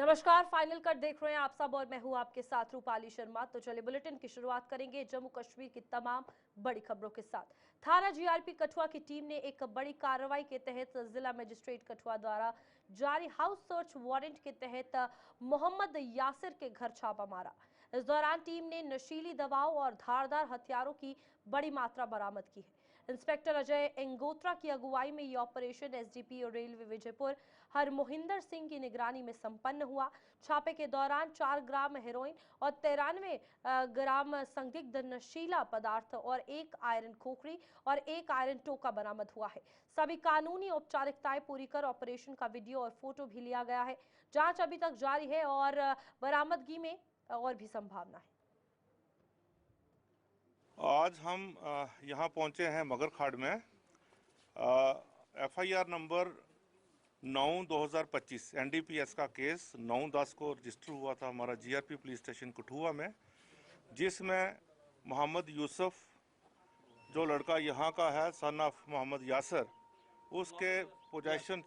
नमस्कार, final cut देख रहे हैं आप सब और मैं हूं आपके साथ रूपाली शर्मा। तो चलिए बुलेटिन की शुरुआत करेंगे जम्मू कश्मीर की तमाम बड़ी खबरों के साथ। थाना जीआरपी कठुआ की टीम ने एक बड़ी कार्रवाई के तहत जिला मजिस्ट्रेट कठुआ द्वारा जारी हाउस सर्च वारंट के तहत मोहम्मद यासिर के घर छापा मारा। इस दौरान टीम ने नशीली दवाओं और धारदार हथियारों की बड़ी मात्रा बरामद की है। इंस्पेक्टर अजय एंगोत्रा की अगुवाई में यह operation SDPO railway Vijaypur Harmohinder Singh की निगरानी में संपन्न हुआ। छापे के दौरान 4 ग्राम हेरोइन और 93 ग्राम संदिग्ध नशीला पदार्थ और 1 आयरन खोखड़ी और 1 आयरन टोका बरामद हुआ है। सभी कानूनी औपचारिकताएं पूरी कर ऑपरेशन का वीडियो और फोटो भी लिया गया है। जांच अभी तक जारी है और बरामदगी में और भी संभावना है। आज हम यहाँ पहुँचे हैं मगरखाड़ में। एफआईआर नंबर 9/2025 एनडीपीएस का केस 9/10 को रजिस्टर हुआ था हमारा जीआरपी पुलिस स्टेशन कठुआ में, जिसमें मोहम्मद यूसुफ जो लड़का यहाँ का है सन ऑफ मोहम्मद यासर, उसके पोजेशन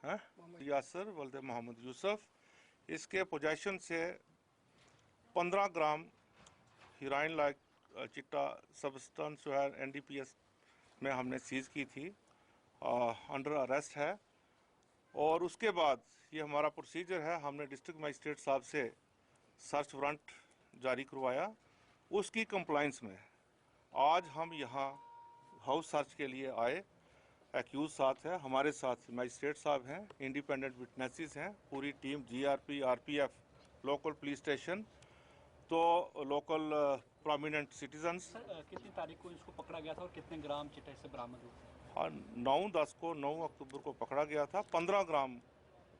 है यासर बोलते मोहम्मद यूसुफ, इसके पोजेशन से 15 ग्राम हीरोइन लाइक चिट्टा सब्सटेंस जो है एनडीपीएस में हमने सीज की थी, अंडर अरेस्ट है। और उसके बाद ये हमारा प्रोसीजर है, हमने डिस्ट्रिक्ट मजिस्ट्रेट साहब से सर्च वारंट जारी करवाया। उसकी कंप्लाइंस में आज हम यहाँ हाउस सर्च के लिए आए। एक्यूज साथ है, हमारे साथ मजिस्ट्रेट साहब हैं, इंडिपेंडेंट विटनेसेस हैं, पूरी team GRP RPF local police station, तो लोकल प्रोमिनेंट सिटीजन्स। कितनी तारीख को इसको पकड़ा गया था और कितने ग्राम चिट्टा इससे बरामद हुआ? हाँ, 9/10 को 9 अक्टूबर को पकड़ा गया था। 15 ग्राम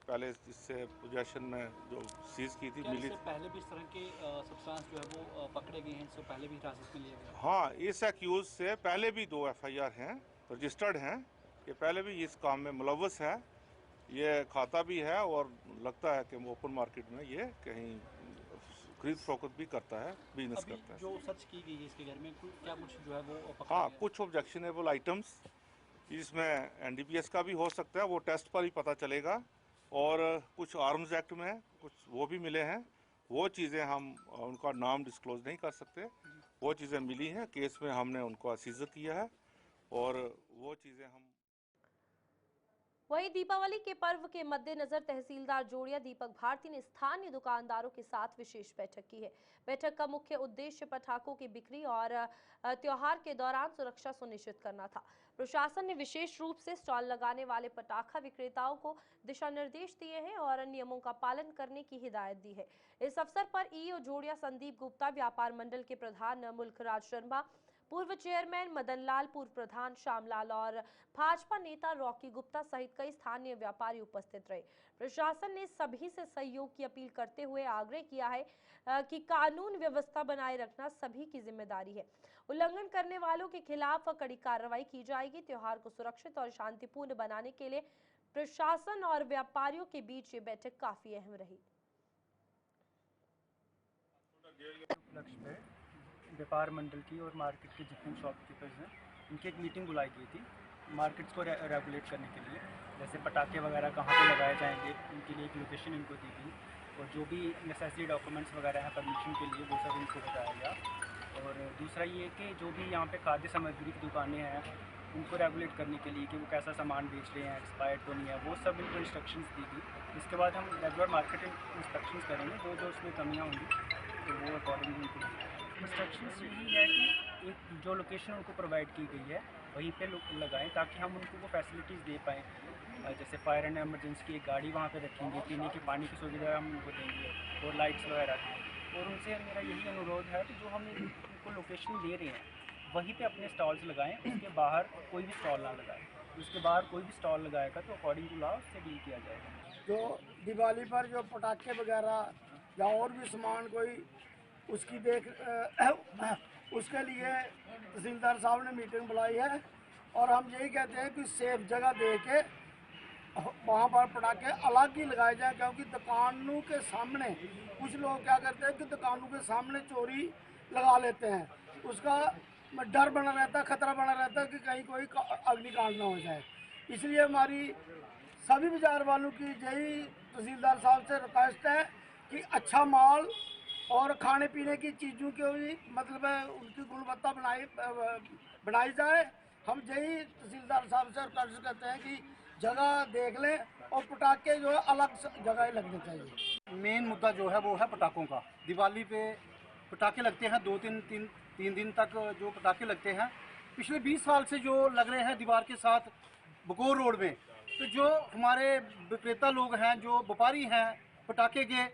पहले इससे पोजेशन में जो सीज की थी मिली। पहले भी इस तरह के सब्सटेंस जो है वो पकड़े गए हैं, इससे पहले भी हिरासत में लिए गए? हाँ, इस एक्यूज से पहले भी 2 एफआईआर हैं, रजिस्टर्ड हैं। ये पहले भी इस काम में मुलव्वस है, ये खाता भी है और लगता है कि ओपन मार्केट में ये कहीं खरीद फरोख्त भी करता है, बिजनेस करता है। जो सर्च की गई है इसके घर में क्या कुछ जो है वो पकड़ा हाँ, गया? कुछ ऑब्जेक्शनेबल आइटम्स, इसमें एनडीपीएस का भी हो सकता है, वो टेस्ट पर ही पता चलेगा। और कुछ आर्म्स एक्ट में कुछ वो भी मिले हैं, वो चीज़ें हम उनका नाम डिस्क्लोज नहीं कर सकते। वो चीज़ें मिली हैं, केस में हमने उनको सीजर किया है और वो चीज़ें हम। वहीं दीपावली के पर्व के मद्देनजर तहसीलदार जोड़िया दीपक भारती ने स्थानीय दुकानदारों के साथ विशेष बैठक की है। बैठक का मुख्य उद्देश्य पटाखों की बिक्री और त्योहार के दौरान सुरक्षा सुनिश्चित करना था। प्रशासन ने विशेष रूप से स्टॉल लगाने वाले पटाखा विक्रेताओं को दिशा निर्देश दिए हैं और नियमों का पालन करने की हिदायत दी है। इस अवसर पर ईओ जोड़िया संदीप गुप्ता, व्यापार मंडल के प्रधान मुल्खराज शर्मा, पूर्व चेयरमैन मदन लाल, पूर्व प्रधान श्यामलाल और भाजपा नेता रॉकी गुप्ता सहित कई स्थानीय व्यापारी उपस्थित रहे। प्रशासन ने सभी से सहयोग की अपील करते हुए आग्रह किया है कि कानून व्यवस्था बनाए रखना सभी की जिम्मेदारी है। उल्लंघन करने वालों के खिलाफ कड़ी कार्रवाई की जाएगी। त्योहार को सुरक्षित और शांतिपूर्ण बनाने के लिए प्रशासन और व्यापारियों के बीच ये बैठक काफी अहम रही। व्यापार मंडल की और मार्केट के जितने शॉपकीपर्स हैं उनकी एक मीटिंग बुलाई गई थी मार्केट्स को रेगुलेट करने के लिए। जैसे पटाखे वगैरह कहाँ पे लगाए जाएंगे, उनके लिए एक लोकेशन इनको दी गई और जो भी नेसेसरी डॉक्यूमेंट्स वगैरह हैं परमिशन के लिए वो सब इनको बताया गया। और दूसरा ये कि जो भी यहाँ पे खाद्य सामग्री की दुकानें हैं उनको रेगुलेट करने के लिए कि वो कैसा सामान बेच रहे हैं, एक्सपायर्ड तो नहीं है, वो सब इनको इंस्ट्रक्शंस दी गई। इसके बाद हम रेगुलर मार्केट इंस्पेक्शंस करेंगे, जो उसमें कमियाँ होंगी तो वो अकॉर्डिंगली उनको इंस्ट्रक्शंस यही है कि एक जो लोकेशन उनको प्रोवाइड की गई है वहीं पे लगाएं ताकि हम उनको वो फैसिलिटीज़ दे पाएँ। जैसे फायर एंड एमरजेंसी की एक गाड़ी वहाँ पे रखेंगे, पीने के पानी की सुविधा हम उनको देंगे और लाइट्स वगैरह की। और उनसे मेरा यही अनुरोध है कि जो हम उनको लोकेशन दे रहे हैं वहीं पे अपने स्टॉल्स लगाएं, उसके बाहर कोई भी स्टॉल ना लगाएं। उसके बाहर कोई भी स्टॉल लगाएगा तो अकॉर्डिंग टू लॉ उससे डील किया जाएगा। जो दिवाली पर जो पटाखे वगैरह या और भी सामान कोई उसकी उसके लिए तहसीलदार साहब ने मीटिंग बुलाई है और हम यही कहते हैं कि सेफ जगह दे के वहाँ पर पटाखे अलग ही लगाए जाए, क्योंकि दुकानों के सामने कुछ लोग क्या करते हैं कि दुकानों के सामने चोरी लगा लेते हैं, उसका डर बना रहता है, खतरा बना रहता है कि कहीं कोई अग्निकांड ना हो जाए। इसलिए हमारी सभी बाजार वालों की यही तहसीलदार साहब से रिक्वेस्ट है कि अच्छा माल और खाने पीने की चीज़ों की भी मतलब उनकी गुणवत्ता बनाई जाए। हम यही तहसीलदार साहब से रिक्वेस्ट करते हैं कि जगह देख लें और पटाखे जो है अलग जगह लगने चाहिए। मेन मुद्दा जो है वो है पटाखों का। दिवाली पे पटाखे लगते हैं, तीन दिन तक जो पटाखे लगते हैं पिछले 20 साल से जो लग रहे हैं दीवार के साथ बकोर रोड में, तो जो हमारे विक्रेता लोग हैं, जो व्यापारी हैं पटाखे के,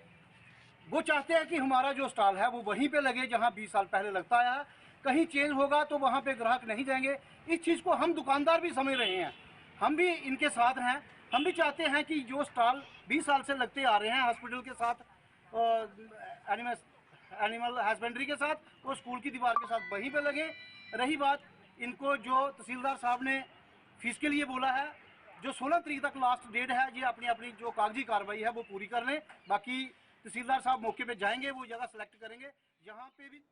वो चाहते हैं कि हमारा जो स्टॉल है वो वहीं पे लगे जहां 20 साल पहले लगता है। कहीं चेंज होगा तो वहां पे ग्राहक नहीं जाएंगे। इस चीज़ को हम दुकानदार भी समझ रहे हैं, हम भी इनके साथ हैं। हम भी चाहते हैं कि जो स्टॉल 20 साल से लगते आ रहे हैं हॉस्पिटल के साथ, एनिमल हस्बेंड्री के साथ और स्कूल की दीवार के साथ वहीं पे लगे। रही बात इनको जो तहसीलदार साहब ने फीस के लिए बोला है, जो 16 तारीख तक लास्ट डेट है, ये अपनी अपनी जो कागजी कार्रवाई है वो पूरी कर लें। बाकी तहसीलदार साहब मौके पे जाएंगे, वो जगह सेलेक्ट करेंगे जहाँ पे भी।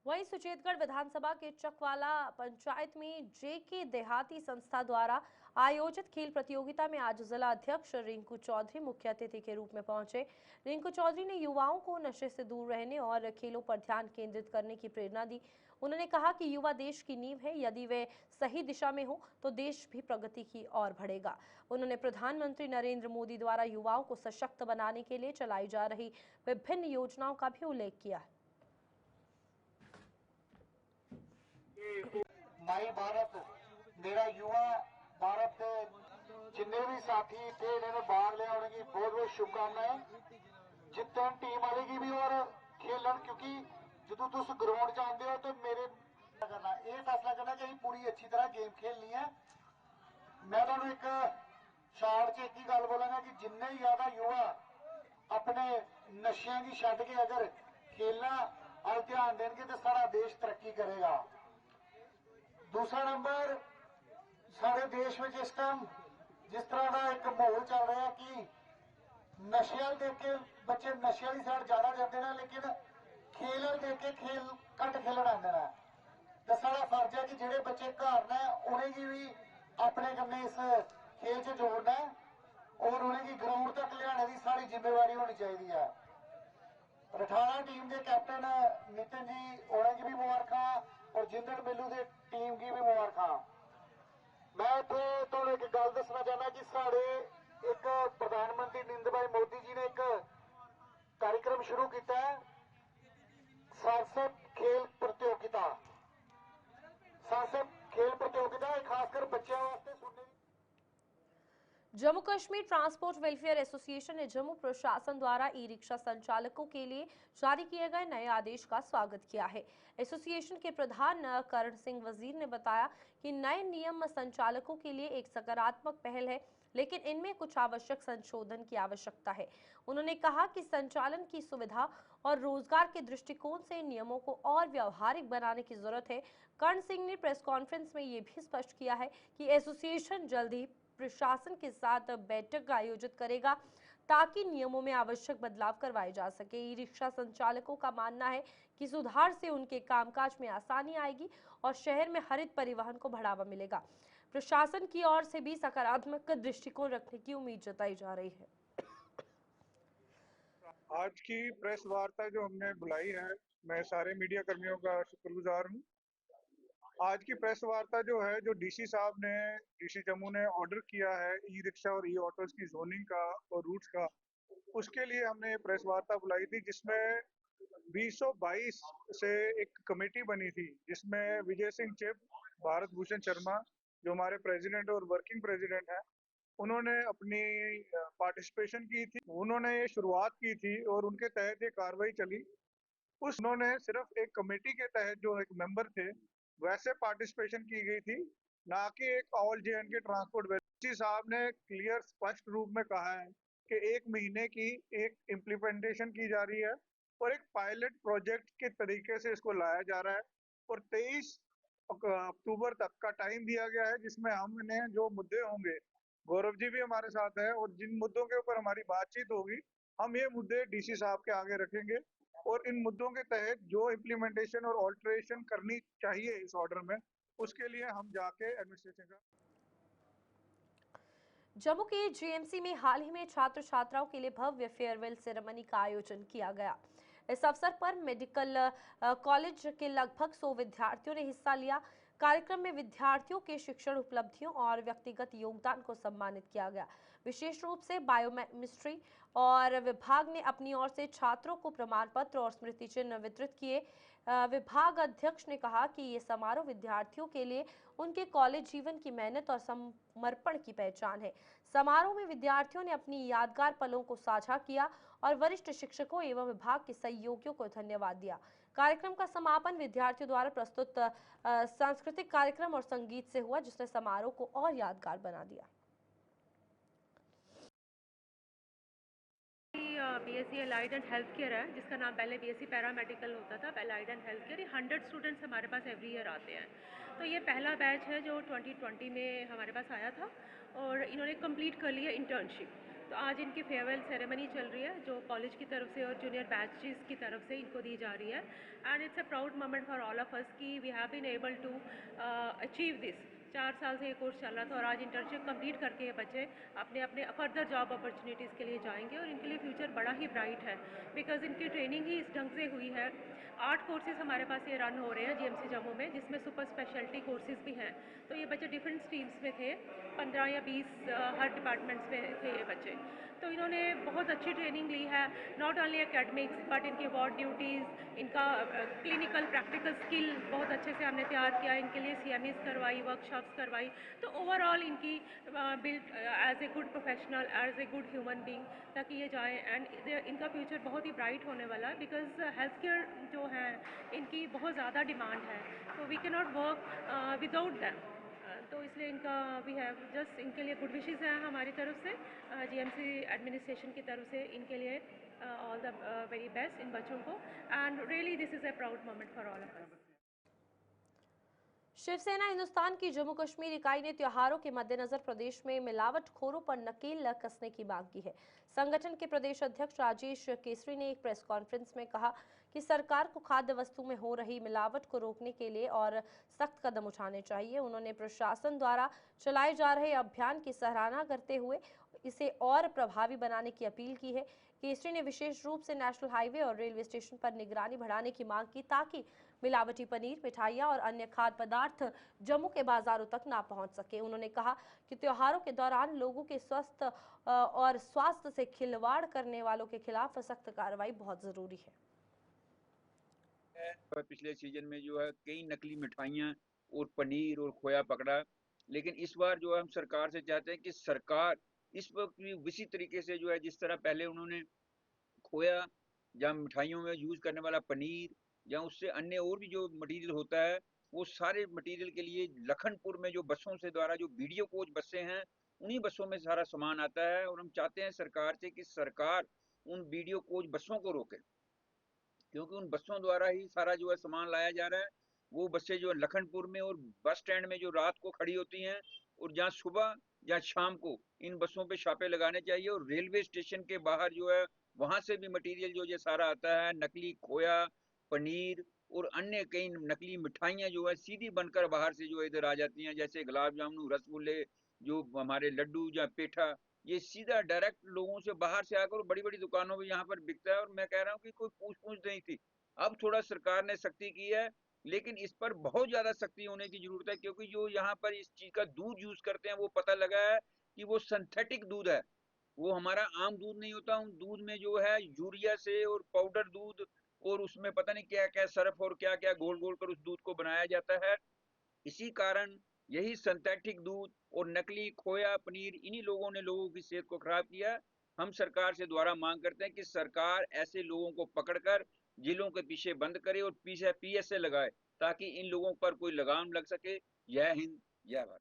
वहीं सुचेतगढ़ विधानसभा के चकवाला पंचायत में जेके देहाती संस्था द्वारा आयोजित खेल प्रतियोगिता में आज जिला अध्यक्ष रिंकू चौधरी मुख्य अतिथि के रूप में पहुंचे। रिंकू चौधरी ने युवाओं को नशे से दूर रहने और खेलों पर ध्यान केंद्रित करने की प्रेरणा दी। उन्होंने कहा कि युवा देश की नींव है, यदि वे सही दिशा में हो तो देश भी प्रगति की ओर बढ़ेगा। उन्होंने प्रधानमंत्री नरेंद्र मोदी द्वारा युवाओं को सशक्त बनाने के लिए चलाई जा रही विभिन्न योजनाओं का भी उल्लेख किया। माई भारत मेरा युवा भारत के जिन्ने भी साथी थे इन्होंने भाग लिया, उनकी बहुत बहुत शुभकामनाएं। जितने टीम वाले की भी और खेलन, क्योंकि जो तुम ग्राउंड जाते हो तो मेरे करना ये फैसला करना कि पूरी अच्छी तरह गेम खेलनी है। मैं तुम एक शार्ट च एक ही गल बोलांगा कि जिन्ने ज्यादा युवा अपने नशियां की छड्ड के अगर खेलना और ध्यान देंगे तो सारा देश तरक्की करेगा। दूसरा नंबर, सारे देश में इस टाइम जिस तरह का एक माहौल चल रहा है कि नशे देख के बच्चे नशे वाली साइड ज्यादा जाते हैं, लेकिन खेल देख के खेल घट खेलन आते हैं। तो सारा फर्ज है कि जेडे बच्चे घर ने उन्हें भी अपने कन्ने इस खेल च जोड़ना है और उन्हें ग्राउंड तक लियाने की सारी जिम्मेवारी होनी चाहिए है। रठाना टीम के कैप्टन नितिन जी उन्हें भी मुबारक और जिंदड़ मेलू के टीम की भी मुबारक। मैं तो एक गल दसना चाहना कि साढ़े एक प्रधानमंत्री नरेंद्र भाई मोदी जी ने एक कार्यक्रम शुरू किया है, सांसद खेल प्रतियोगिता। सांसद खेल प्रतियोगिता खासकर बच्चों वास्ते सुनने। Jammu Kashmir transport welfare association ने जम्मू प्रशासन द्वारा ई रिक्शा संचालकों के लिए जारी किए गए नए आदेश का स्वागत किया है। एसोसिएशन के प्रधान करण सिंह वजीर ने बताया कि नए नियम संचालकों के लिए एक सकारात्मक पहल है, लेकिन इनमें कुछ आवश्यक संशोधन की आवश्यकता है। उन्होंने कहा कि संचालन की सुविधा और रोजगार के दृष्टिकोण से इन नियमों को और व्यावहारिक बनाने की जरूरत है। कर्ण सिंह ने प्रेस कॉन्फ्रेंस में ये भी स्पष्ट किया है कि एसोसिएशन जल्द ही प्रशासन के साथ बैठक आयोजित करेगा ताकि नियमों में आवश्यक बदलाव करवाए जा सके। ई रिक्शा संचालकों का मानना है कि सुधार से उनके कामकाज में आसानी आएगी और शहर में हरित परिवहन को बढ़ावा मिलेगा। प्रशासन की ओर से भी सकारात्मक दृष्टिकोण रखने की उम्मीद जताई जा रही है। आज की प्रेस वार्ता जो हमने बुलाई है, मैं सारे मीडिया कर्मियों का शुक्रगुजार हूँ। आज की प्रेस वार्ता जो है, जो डीसी साहब ने, डीसी जम्मू ने ऑर्डर किया है ई रिक्शा और ई ऑटोज की जोनिंग का और रूट्स का, उसके लिए हमने ये प्रेस वार्ता बुलाई थी, जिसमें 2022 से एक कमेटी बनी थी, जिसमें विजय सिंह चिब, भारत भूषण शर्मा जो हमारे प्रेसिडेंट और वर्किंग प्रेसिडेंट हैं, उन्होंने अपनी पार्टिसिपेशन की थी। उन्होंने ये शुरुआत की थी और उनके तहत ये कार्रवाई चली। उन्होंने सिर्फ एक कमेटी के तहत जो एक मेंबर थे वैसे पार्टिसिपेशन की गई थी, ना कि एक ऑल जे&के ट्रांसपोर्ट। डीसी साहब ने क्लियर स्पष्ट रूप में कहा है कि 1 महीने की एक इम्प्लीमेंटेशन की जा रही है और एक पायलट प्रोजेक्ट के तरीके से इसको लाया जा रहा है और 23 अक्टूबर तक का टाइम दिया गया है, जिसमें हमने जो मुद्दे होंगे, गौरव जी भी हमारे साथ है, और जिन मुद्दों के ऊपर हमारी बातचीत होगी हम ये मुद्दे डीसी साहब के आगे रखेंगे और इन मुद्दों के तहत जो इम्प्लीमेंटेशन और ऑल्टरेशन करनी चाहिए इस ऑर्डर में, उसके लिए हम जाके एडमिनिस्ट्रेशन का। जम्मू के जीएमसी में हाल ही में छात्र छात्राओं के लिए भव्य फेयरवेल सेरेमनी का आयोजन किया गया। इस अवसर पर मेडिकल कॉलेज के लगभग 100 विद्यार्थियों ने हिस्सा लिया। कार्यक्रम में विद्यार्थियों के शिक्षण उपलब्धियों और व्यक्तिगत योगदान को सम्मानित किया गया। विशेष रूप से बायोकेमिस्ट्री और विभाग ने अपनी ओर से छात्रों को प्रमाण पत्र और स्मृति चिन्ह वितरित किए। विभाग अध्यक्ष ने कहा कि ये समारोह विद्यार्थियों के लिए उनके कॉलेज जीवन की मेहनत और समर्पण की पहचान है। समारोह में विद्यार्थियों ने अपनी यादगार पलों को साझा किया और वरिष्ठ शिक्षकों एवं विभाग के सहयोगियों को धन्यवाद दिया। कार्यक्रम का समापन विद्यार्थियों द्वारा प्रस्तुत सांस्कृतिक कार्यक्रम और संगीत से हुआ, जिसने समारोह को और यादगार बना दिया। BSc allied and health care है, जिसका नाम पहले बीएससी पैरामेडिकल होता था, allied and health care. 100 students हमारे पास एवरी ईयर आते हैं। तो ये पहला बैच है जो 2020 में हमारे पास आया था और इन्होंने कंप्लीट कर लिया इंटर्नशिप। तो आज इनकी फेयरवेल सेरेमनी चल रही है जो कॉलेज की तरफ से और जूनियर बैचेस की तरफ से इनको दी जा रही है। And it's a proud moment for all of us कि we have been able to achieve this. 4 साल से ये कोर्स चल रहा था और आज इंटर्नशिप कंप्लीट करके ये बच्चे अपने अपने फर्दर जॉब अपॉर्चुनिटीज़ के लिए जाएंगे और इनके लिए फ्यूचर बड़ा ही ब्राइट है, बिकॉज इनकी ट्रेनिंग ही इस ढंग से हुई है। 8 कोर्सेज हमारे पास ये रन हो रहे हैं जीएमसी जम्मू में, जिसमें सुपर स्पेशलिटी कोर्सेज भी हैं। तो ये बच्चे डिफरेंट स्ट्रीम्स में थे, 15 या 20 हर डिपार्टमेंट्स में थे ये बच्चे। तो इन्होंने बहुत अच्छी ट्रेनिंग ली है, नॉट ओनली एकेडमिक्स बट इनकी वार्ड ड्यूटीज़, इनका क्लिनिकल प्रैक्टिकल स्किल बहुत अच्छे से हमने तैयार किया। इनके लिए CMEs करवाई, वर्कशॉप्स करवाई। तो ओवरऑल इनकी build as a good professional, as a good human being, ताकि ये जाए एंड इनका फ्यूचर बहुत ही ब्राइट होने वाला है। बिकॉज हेल्थ केयर जो है इनकी बहुत ज़्यादा डिमांड है, तो we can not work without them. तो इसलिए इनका वी हैव जस्ट इनके लिए गुड विशेज़ हैं हमारी तरफ से, जीएमसी एडमिनिस्ट्रेशन की तरफ से इनके लिए ऑल द वेरी बेस्ट इन बच्चों को। And really this is a proud moment for all of us. Shiv Sena Hindustan की जम्मू कश्मीर इकाई ने त्योहारों के मद्देनजर प्रदेश में मिलावटखोरों पर नकेल कसने की मांग की है। संगठन के प्रदेश अध्यक्ष राजेश केसरी ने एक प्रेस कॉन्फ्रेंस में कहा कि सरकार को खाद्य वस्तु में हो रही मिलावट को रोकने के लिए और सख्त कदम उठाने चाहिए। उन्होंने प्रशासन द्वारा चलाए जा रहे अभियान की सराहना करते हुए इसे और प्रभावी बनाने की अपील की है। केसरी ने विशेष रूप से नेशनल हाईवे और रेलवे स्टेशन पर निगरानी बढ़ाने की मांग की, ताकि मिलावटी पनीर, मिठाइयां और अन्य खाद्य पदार्थ जम्मू के बाजारों तक ना पहुंच सके। उन्होंने कहा कि त्योहारों के दौरान लोगों के स्वस्थ और स्वास्थ्य से खिलवाड़ करने वालों के खिलाफ सख्त कार्रवाई बहुत जरूरी है। पिछले सीजन में जो है कई नकली मिठाइयाँ और पनीर और खोया पकड़ा, लेकिन इस बार जो है हम सरकार से चाहते हैं कि सरकार इस वक्त भी उसी तरीके से जो है जिस तरह पहले उन्होंने खोया या मिठाइयों में यूज करने वाला पनीर या उससे अन्य और भी जो मटेरियल होता है, वो सारे मटेरियल के लिए लखनपुर में जो बसों से द्वारा जो वीडियो कोच बसें हैं, उन्हीं बसों में सारा सामान आता है। और हम चाहते हैं सरकार से कि सरकार उन वीडियो कोच बसों को रोके, क्योंकि उन बसों द्वारा ही सारा जो है सामान लाया जा रहा है। वो बसें जो लखनपुर में और बस स्टैंड में जो रात को खड़ी होती हैं और जहाँ सुबह या शाम को इन बसों पे छापे लगाने चाहिए। और रेलवे स्टेशन के बाहर जो है वहां से भी मटेरियल जो ये सारा आता है, नकली खोया, पनीर और अन्य कई नकली मिठाइयाँ जो है सीधी बनकर बाहर से जो इधर आ जाती हैं, जैसे गुलाब जामुन, रसगुल्ले, जो हमारे लड्डू या पेठा, ये सीधा डायरेक्ट लोगों से बाहर से आकर बड़ी बड़ी दुकानों में यहाँ पर बिकता है। और मैं कह रहा हूँ कि कोई पूछ नहीं थी। अब थोड़ा सरकार ने सख्ती की है, लेकिन इस पर बहुत ज्यादा सख्ती होने की जरूरत है, क्योंकि जो यहाँ पर इस चीज का दूध यूज करते हैं वो पता लगा है कि वो सिंथेटिक दूध है, वो हमारा आम दूध नहीं होता। उन दूध में जो है यूरिया से और पाउडर दूध और उसमें पता नहीं क्या क्या सरफ और क्या क्या घोल घोल कर उस दूध को बनाया जाता है। इसी कारण यही सिंथेटिक दूध और नकली खोया, पनीर, इन्हीं लोगों ने लोगों की सेहत को खराब किया। हम सरकार से दोबारा मांग करते हैं कि सरकार ऐसे लोगों को पकड़कर जिलों के पीछे बंद करे और पीछे PSA लगाए, ताकि इन लोगों पर कोई लगाम लग सके। जय हिंद, जय भारत।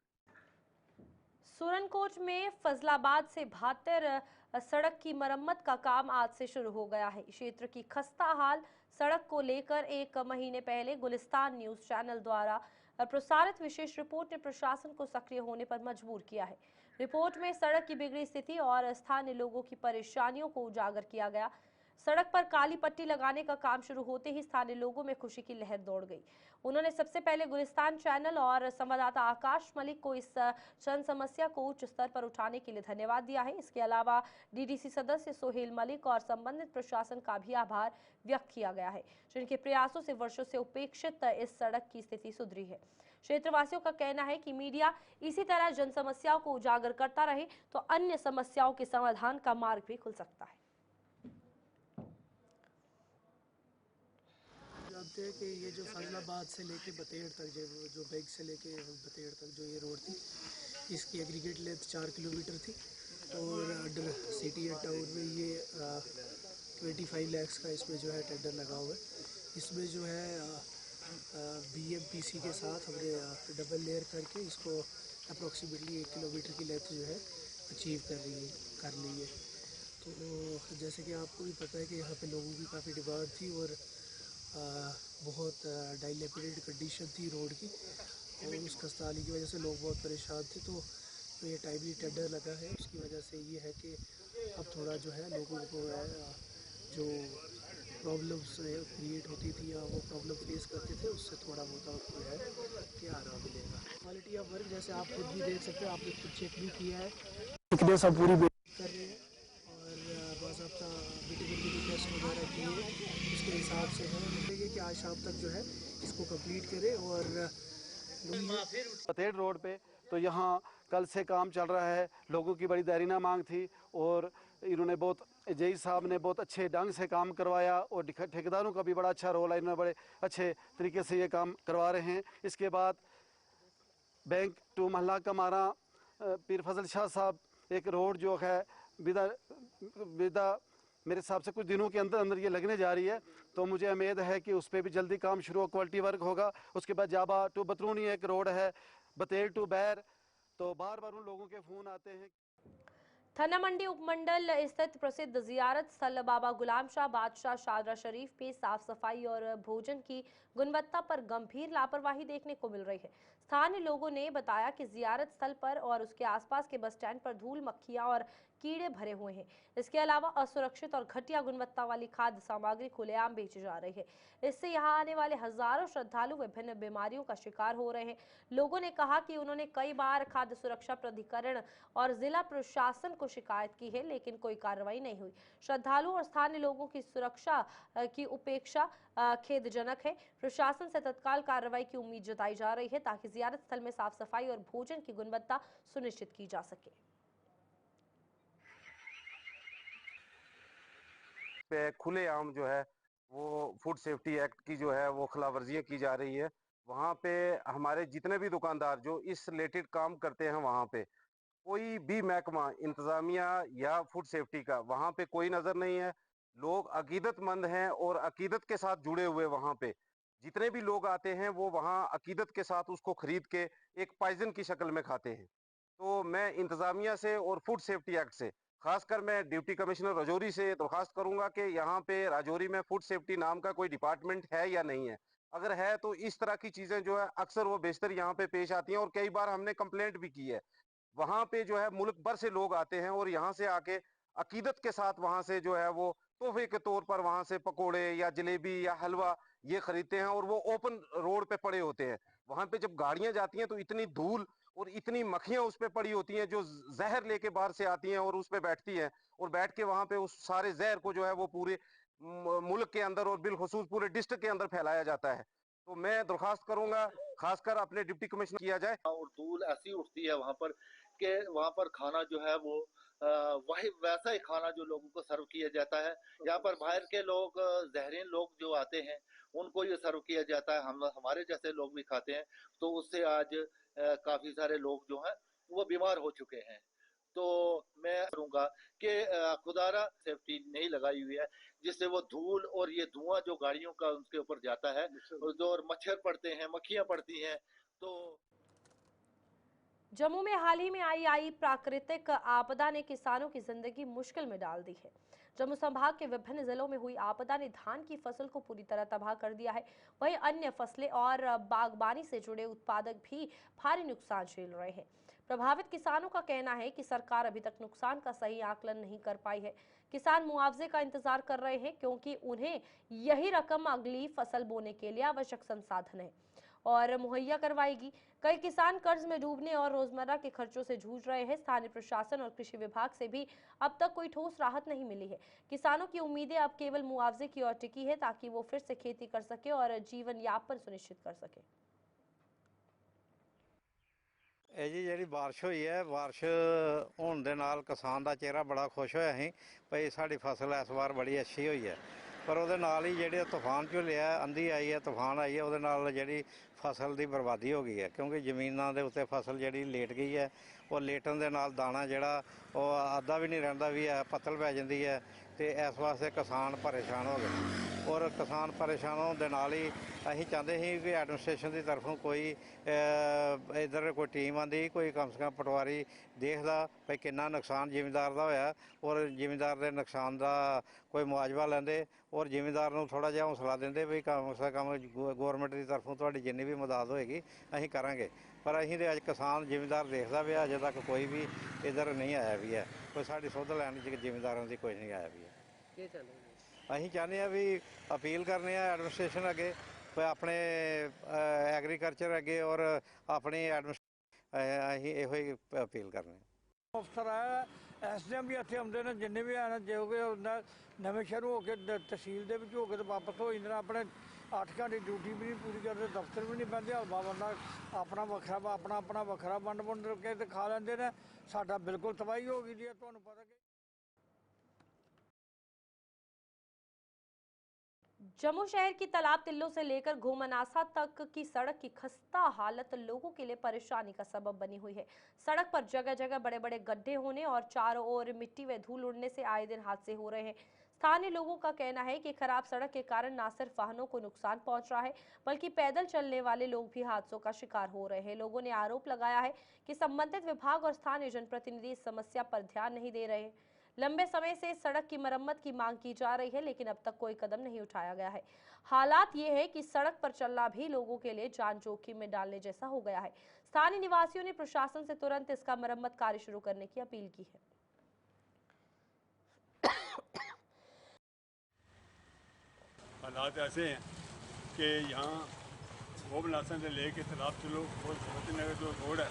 सुरनकोट में फजलाबाद से भातर सड़क की मरम्मत का काम आज से शुरू हो गया है। क्षेत्र की खस्ता हाल सड़क को लेकर 1 महीने पहले गुलिस्तान न्यूज चैनल द्वारा प्रसारित विशेष रिपोर्ट ने प्रशासन को सक्रिय होने पर मजबूर किया है। रिपोर्ट में सड़क की बिगड़ी स्थिति और स्थानीय लोगों की परेशानियों को उजागर किया गया। सड़क पर काली पट्टी लगाने का काम शुरू होते ही स्थानीय लोगों में खुशी की लहर दौड़ गई। उन्होंने सबसे पहले गुलिस्तान चैनल और संवाददाता आकाश मलिक को इस जन समस्या को उच्च स्तर पर उठाने के लिए धन्यवाद दिया है। इसके अलावा डीडीसी सदस्य सोहेल मलिक और संबंधित प्रशासन का भी आभार व्यक्त किया गया है, जिनके प्रयासों से वर्षों से उपेक्षित इस सड़क की स्थिति सुधरी है। क्षेत्रवासियों का कहना है कि मीडिया इसी तरह जन समस्याओं को उजागर करता रहे तो अन्य समस्याओं के समाधान का मार्ग भी खुल सकता है। जानते हैं कि ये जो फजलाबाद से लेके बतेड़ तक जो बैग से लेके बतेड़ तक जो ये रोड थी, इसकी एग्रीगेट लेंथ 4 किलोमीटर थी और अंडर सिटी एंड टाउन में ये 25 लाख का इसमें जो है टेंडर लगा हुआ है। इसमें जो है BMPC के साथ हमने डबल लेयर करके इसको अप्रॉक्सीमेटली 1 किलोमीटर की लेंथ जो है अचीव कर ली है। तो जैसे कि आपको भी पता है कि यहाँ पे लोगों की काफ़ी डिमांड थी और बहुत डाइलेपिडेटेड कंडीशन थी रोड की और उस खस्ताहाली की वजह से लोग बहुत परेशान थे। तो ये टाइमली टेंडर लगा है, उसकी वजह से ये है कि अब थोड़ा जो है लोगों को जो प्रॉब्लम्स क्रिएट होती थी या वो प्रॉब्लम फेस करते थे उससे थोड़ा बहुत आपको है कि आराम मिलेगा। क्वालिटी ऑफ वर्क जैसे आप खुद भी देख सकते हैं, आपने खुद चेक भी किया है, कितने सब पूरी कर रहे हैं और बाज़ाब्ता विटामिन डी टेस्ट वगैरह किए, उसके हिसाब से है कि आज शाम तक जो है इसको कंप्लीट करें। और बतेड़ रोड पे तो यहाँ कल से काम चल रहा है, लोगों की बड़ी देरीना मांग थी और इन्होंने जेई साहब ने बहुत अच्छे ढंग से काम करवाया और ठेकेदारों का भी बड़ा अच्छा रोल है, इन्होंने बड़े अच्छे तरीके से ये काम करवा रहे हैं। इसके बाद बैंक टू महला का मारा पीर फजल शाह साहब एक रोड जो है विदा मेरे हिसाब से कुछ दिनों के अंदर ये लगने जा रही है, तो मुझे उम्मीद है कि उस पर भी जल्दी काम शुरू हो, क्वालिटी वर्क होगा। उसके बाद जाबा टू बतरूनी एक रोड है, बतेड़ टू बैर, तो बार बार उन लोगों के फ़ोन आते हैं। थना मंडी उपमंडल स्थित प्रसिद्ध जियारत स्थल बाबा गुलाम शाह बादशाह शादरा शरीफ पे साफ सफाई और भोजन की गुणवत्ता पर गंभीर लापरवाही देखने को मिल रही है। स्थानीय लोगों ने बताया कि जियारत स्थल पर और उसके आसपास के बस स्टैंड पर धूल, मक्खियां और कीड़े भरे हुए हैं। इसके अलावा असुरक्षित और घटिया गुणवत्ता वाली खाद्य सामग्री खुलेआम बेची जा रही है। इससे यहां आने वाले हजारों श्रद्धालु विभिन्न बीमारियों का शिकार हो रहे हैं। लोगों ने कहा कि उन्होंने कई बार खाद्य सुरक्षा प्राधिकरण और जिला प्रशासन को शिकायत की है, लेकिन कोई कार्रवाई नहीं हुई। श्रद्धालु और स्थानीय लोगों की सुरक्षा की उपेक्षा खेदजनक है। प्रशासन से तत्काल कार्रवाई की उम्मीद जताई जा रही है ताकि जियारत स्थल में साफ सफाई और भोजन की गुणवत्ता सुनिश्चित की जा सके। पे खुलेआम जो है वो फूड सेफ्टी एक्ट की जो है वो खिलाफवर्जियाँ की जा रही है। वहाँ पे हमारे जितने भी दुकानदार जो इस रिलेटेड काम करते हैं, वहाँ पे कोई भी महकमा इंतजामिया या फूड सेफ्टी का वहाँ पे कोई नज़र नहीं है। लोग अकीदतमंद हैं और अकीदत के साथ जुड़े हुए वहाँ पे जितने भी लोग आते हैं वो वहाँ अकीदत के साथ उसको खरीद के एक पॉइजन की शक्ल में खाते हैं। तो मैं इंतजामिया से और फूड सेफ्टी एक्ट से खासकर मैं डिप्टी कमिश्नर राजौरी से दरख्वास्त करूंगा कि यहाँ पे राजौरी में फूड सेफ्टी नाम का कोई डिपार्टमेंट है या नहीं है। अगर है तो इस तरह की चीजें जो है अक्सर वो बेशतर यहाँ पे पेश आती हैं और कई बार हमने कंप्लेंट भी की है। वहाँ पे जो है मुल्क भर से लोग आते हैं और यहाँ से आके अकीदत के साथ वहाँ से जो है वो तोहफे के तौर पर वहाँ से पकोड़े या जलेबी या हलवा ये खरीदते हैं और वो ओपन रोड पे पड़े होते हैं। वहाँ पे जब गाड़ियां जाती हैं तो इतनी धूल और इतनी मक्खियां उस पे पड़ी होती हैं जो जहर लेके बाहर से आती हैं और उस पे बैठती हैं और बैठ के वहाँ पे उस सारे जहर को जो है वो पूरे मुल्क के अंदर और बिलखुसूस पूरे डिस्ट्रिक्ट के अंदर फैलाया जाता है। तो मैं दरख्वास्त करूंगा खासकर अपने डिप्टी कमिश्नर किया जाए। और धूल ऐसी उठती है वहाँ पर कि वहाँ पर खाना जो है वो वही वैसा ही खाना जो लोगों को सर्व किया जाता है। यहाँ पर बाहर के लोग जहरीन लोग जो आते हैं उनको ये सर्व किया जाता है, हम हमारे जैसे लोग भी खाते हैं। तो उससे आज काफी सारे लोग जो हैं वो बीमार हो चुके हैं। तो मैं करूँगा कि खुदारा सेफ्टी नहीं लगाई हुई है जिससे वो धूल और ये धुआं जो गाड़ियों का उनके ऊपर जाता है और जो मच्छर पड़ते हैं, मक्खियां पड़ती हैं। तो जम्मू में हाल ही में आई प्राकृतिक आपदा ने किसानों की जिंदगी मुश्किल में डाल दी है। जम्मू संभाग के विभिन्न जिलों में हुई आपदा ने धान की फसल को पूरी तरह तबाह कर दिया है। वहीं अन्य फसलें और बागबानी से जुड़े उत्पादक भी भारी नुकसान झेल रहे हैं। प्रभावित किसानों का कहना है कि सरकार अभी तक नुकसान का सही आकलन नहीं कर पाई है। किसान मुआवजे का इंतजार कर रहे हैं क्योंकि उन्हें यही रकम अगली फसल बोने के लिए आवश्यक संसाधन है और मुहैया करवाएगी। कई किसान कर्ज में डूबने और रोजमर्रा के खर्चों से जूझ रहे हैं। स्थानीय प्रशासन और कृषि विभाग से भी अब तक कोई ठोस राहत नहीं मिली है। किसानों की उम्मीदें अब केवल मुआवजे की ओर टिकी है ताकि वो फिर से खेती कर सके और जीवन यापन सुनिश्चित कर सके। ਇਹ ਜਿਹੜੀ ਬਾਰਿਸ਼ ਹੋਈ ਹੈ, ਬਾਰਿਸ਼ ਹੋਣ ਦੇ ਨਾਲ ਕਿਸਾਨ ਦਾ ਚਿਹਰਾ ਬੜਾ ਖੁਸ਼ ਹੋਇਆ ਸੀ ਭਈ ਸਾਡੀ ਫਸਲ ਇਸ ਵਾਰ ਬੜੀ ਅੱਛੀ ਹੋਈ ਹੈ। ਪਰ ਉਹਦੇ ਨਾਲ ਹੀ ਜਿਹੜੇ ਤੂਫਾਨ ਝੱਲਿਆ, ਆਂਧੀ ਆਈ ਹੈ, ਤੂਫਾਨ ਆਈ ਹੈ, ਉਹਦੇ ਨਾਲ ਜਿਹੜੀ ਫਸਲ ਦੀ ਬਰਬਾਦੀ ਹੋ ਗਈ ਹੈ ਕਿਉਂਕਿ ਜ਼ਮੀਨਾਂ ਦੇ ਉੱਤੇ ਫਸਲ ਜਿਹੜੀ ਲੇਟ ਗਈ ਹੈ। ਉਹ ਲੇਟਣ ਦੇ ਨਾਲ ਦਾਣਾ ਜਿਹੜਾ ਉਹ ਅੱਧਾ ਵੀ ਨਹੀਂ ਰਹਿੰਦਾ ਵੀ ਹੈ, ਪੱਤਲ ਪੈ ਜਾਂਦੀ ਹੈ ਤੇ ਇਸ ਵਾਸਤੇ ਕਿਸਾਨ ਪਰੇਸ਼ਾਨ ਹੋ ਗਏ ਔਰ ਕਿਸਾਨ ਪਰੇਸ਼ਾਨ ਹੋਣ ਦੇ ਨਾਲ ਹੀ ਅਸੀਂ ਚਾਹੁੰਦੇ ਸੀ ਕਿ ਐਡਮਿਨਿਸਟ੍ਰੇਸ਼ਨ ਦੀ ਤਰਫੋਂ ਕੋਈ ਇੱਧਰ ਕੋਈ ਟੀਮ ਆਉਂਦੀ, ਕੋਈ ਕਮ ਸੇ ਕਮ ਪਟਵਾਰੀ ਦੇਖਦਾ ਵੀ ਕਿੰਨਾ ਨੁਕਸਾਨ ਜ਼ਿਮੀਂਦਾਰ ਦਾ ਹੋਇਆ ਔਰ ਜ਼ਿਮੀਂਦਾਰ ਦੇ ਨੁਕਸਾਨ ਦਾ ਕੋਈ ਮੁਆਵਜ਼ਾ ਲੈਂਦੇ ਔਰ ਜ਼ਿਮੀਂਦਾਰ ਨੂੰ ਥੋੜ੍ਹਾ ਜਿਹਾ ਹੌਸਲਾ ਦਿੰਦੇ ਵੀ ਕਮ ਸੇ ਕਮ ਗੌਰਮੈਂਟ ਦੀ ਤਰਫੋਂ ਤੁਹਾਡੀ ਜਿੰਨੀ ਵੀ ਮਦਦ ਹੋਏਗੀ ਅਸੀਂ ਕਰਾਂਗੇ। ਪਰ ਅਸੀਂ ਤੇ ਅੱਜ ਕਿਸਾਨ ਜ਼ਿਮੀਂਦਾਰ ਦੇਖਦਾ ਵੀ ਅਜੇ ਤੱਕ ਕੋਈ ਵੀ ਇੱਧਰ ਨਹੀਂ ਆਇਆ ਵੀ ਹੈ, ਕੋਈ ਸਾਡੀ ਸੁੱਧ ਲੈਣ ਦੀ ਜ਼ਿਮੀਂਦਾਰਾਂ ਦੀ ਕੋਈ ਨਹੀਂ ਆਇਆ ਵੀ ਹੈ। ਅਸੀਂ ਚਾਹੁੰਦੇ ਹਾਂ ਵੀ ਅਪੀਲ ਕਰਨੇ ਆ ਐਡਮਿਨਿਸਟ੍ਰੇਸ਼ਨ ਅੱਗੇ, ਆਪਣੇ ਐਗਰੀਕਲਚਰ ਅੱਗੇ ਔਰ ਆਪਣੀ ਅਸੀਂ ਇਹੋ ਹੀ ਅਪੀਲ ਕਰਨੇ। ਅਫਸਰ ਹੈ ਐਸਡੀਐਮ ਵੀ ਇੱਥੇ ਆਉਂਦੇ ਨੇ, ਜਿੰਨੇ ਵੀ ਹਨ ਜੋ ਕਿ ਨਵੇਂ ਸ਼ੁਰੂ ਹੋ ਕੇ ਤਹਿਸੀਲ ਦੇ ਵਿੱਚ ਹੋ ਕੇ ਵਾਪਸ ਹੋ ਜਾਂਦੇ ਨੇ। ਆਪਣੇ 8 ਘੰਟੇ ਡਿਊਟੀ ਵੀ ਨਹੀਂ ਪੂਰੀ ਕਰਦੇ, ਦਫ਼ਤਰ ਵੀ ਨਹੀਂ ਬਹਿੰਦੇ। ਹਲਵਾ ਬੰਦਾ ਆਪਣਾ ਵੱਖਰਾ ਵੰਡ ਕੇ ਤੇ ਖਾ ਲੈਂਦੇ ਨੇ। ਸਾਡਾ ਬਿਲਕੁਲ ਤਬਾਹੀ ਹੋ ਗਈ ਜੀ। ਤੁਹਾਨੂੰ ਪਤਾ ਕਿ जम्मू शहर की तालाब तिल्लो से लेकर घोमनासा तक की सड़क की खस्ता हालत लोगों के लिए परेशानी का सबब बनी हुई है। सड़क पर जगह जगह बड़े बड़े गड्ढे होने और चारों ओर मिट्टी व धूल उड़ने से आए दिन हादसे हो रहे हैं। स्थानीय लोगों का कहना है कि खराब सड़क के कारण न सिर्फ वाहनों को नुकसान पहुंच रहा है बल्कि पैदल चलने वाले लोग भी हादसों का शिकार हो रहे हैं। लोगों ने आरोप लगाया है कि संबंधित विभाग और स्थानीय जनप्रतिनिधि इस समस्या पर ध्यान नहीं दे रहे हैं। लंबे समय से सड़क की मरम्मत की मांग की जा रही है लेकिन अब तक कोई कदम नहीं उठाया गया है। हालात ये है कि सड़क पर चलना भी लोगों के लिए जान जोखिम में डालने जैसा हो गया है। स्थानीय निवासियों ने प्रशासन से तुरंत इसका मरम्मत कार्य शुरू करने की अपील की है। हालात ऐसे हैं कि यहाँ घोमनासा से लेके तालाब तिल्लो और भगवती नगर जो रोड है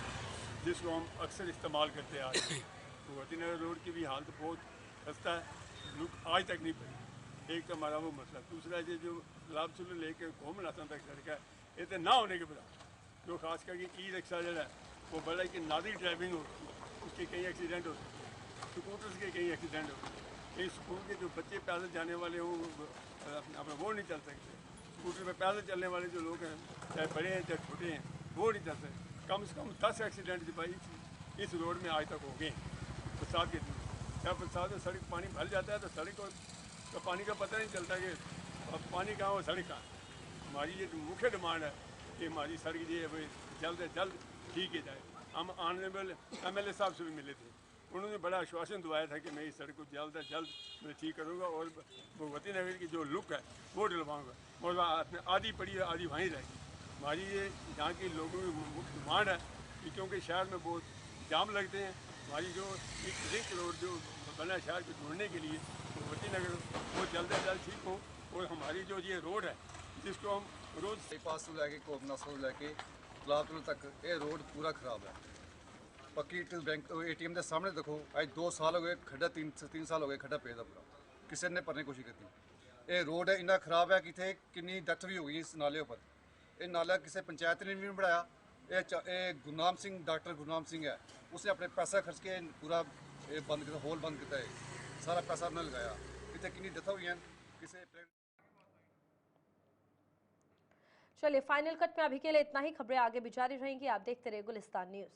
जिसको हम अक्सर इस्तेमाल करते आ रहे हैं, भगवती नगर रोड की भी हालत बहुत खस्ता है, आज तक नहीं बनी। एक तो हमारा वो मसला, दूसरा ये जो तालाब तिल्लो लेके घोमनासा तक सड़क है ये तो ना होने के बाद जो खास करके ई रिक्शा जो है वो बड़ा कि नादी ड्राइविंग होती है, उसके कई एक्सीडेंट होते हैं, स्कूटर्स के कई एक्सीडेंट होते हैं। कई स्कूल के जो बच्चे पैदल जाने वाले हो अपना वो नहीं चल सकते, स्कूटर पर पैदल चलने वाले जो लोग हैं चाहे बड़े हैं चाहे छोटे हैं वो नहीं चल सकते। कम से कम 10 एक्सीडेंट भाई इस रोड में आज तक हो गए बरसात के दिन। जब बरसात में सड़क पानी भर जाता है तो सड़क तो पानी का पता नहीं चलता कि अब पानी कहाँ और सड़क कहाँ। हमारी ये मुख्य डिमांड है कि हमारी सड़क ये भाई जल्द से जल्द ठीक की जाए। हम आने वाले MLA साहब से भी मिले थे, उन्होंने बड़ा आश्वासन दिलाया था कि मैं इस सड़क को जल्द से जल्द मैं ठीक करूँगा और भगवती नगर की जो लुक है वो डलवाऊँगा और आधी पड़ी है आधी वहीं रहेगी। हमारी ये यहाँ के लोगों की मुख्य डिमांड है कि क्योंकि शहर में बहुत जाम लगते हैं। हमारी जो एक लिंक रोड जो बना शहर को जोड़ने के लिए भगवती नगर वो जल्द से जल्द ठीक हो और हमारी जो ये रोड है जिसको हम रोज बाईपास ਤੋਂ ਲੈ ਕੇ ਕੋਮਨਾਸਾ ਤੋਂ ਲੈ ਕੇ ਲਾਤਲ ਤੱਕ ਇਹ ਰੋਡ ਪੂਰਾ ਖਰਾਬ ਹੈ। ਪੱਕੀ ਬੈਂਕ ATM ਦੇ ਸਾਹਮਣੇ ਦੇਖੋ ਅੱਜ 2 ਸਾਲ ਹੋ ਗਏ ਖੱਡਾ 3 ਸਾਲ ਹੋ ਗਏ ਖੱਡਾ ਪਿਆ ਦਾ ਪੂਰਾ ਕਿਸੇ ਨੇ ਭਰਨੇ ਦੀ ਕੋਸ਼ਿਸ਼ ਕੀਤੀ। ਇਹ ਰੋਡ ਇੰਨਾ ਖਰਾਬ ਹੈ ਕਿ ਇੱਥੇ ਕਿੰਨੀ ਡੈਥ ਵੀ ਹੋ ਗਈ ਇਸ ਨਾਲੇ ਉੱਪਰ। ਇਹ ਨਾਲਾ ਕਿਸੇ ਪੰਚਾਇਤ ਨੇ ਵੀ ਬਣਾਇਆ। ਇਹ ਗੁਰਨਾਮ ਸਿੰਘ ਡਾਕਟਰ ਗੁਰਨਾਮ ਸਿੰਘ है, उसने अपने पैसा खर्च के पूरा बंद किया, होल बंद किया है, सारा पैसा उन्होंने लगाया। इतने कितनी डेथ हुई हैं किसी। चलिए फाइनल कट में अभी के लिए इतना ही। खबरें आगे भी जारी रहेंगी, आप देखते रहिए गुलिस्तान न्यूज़।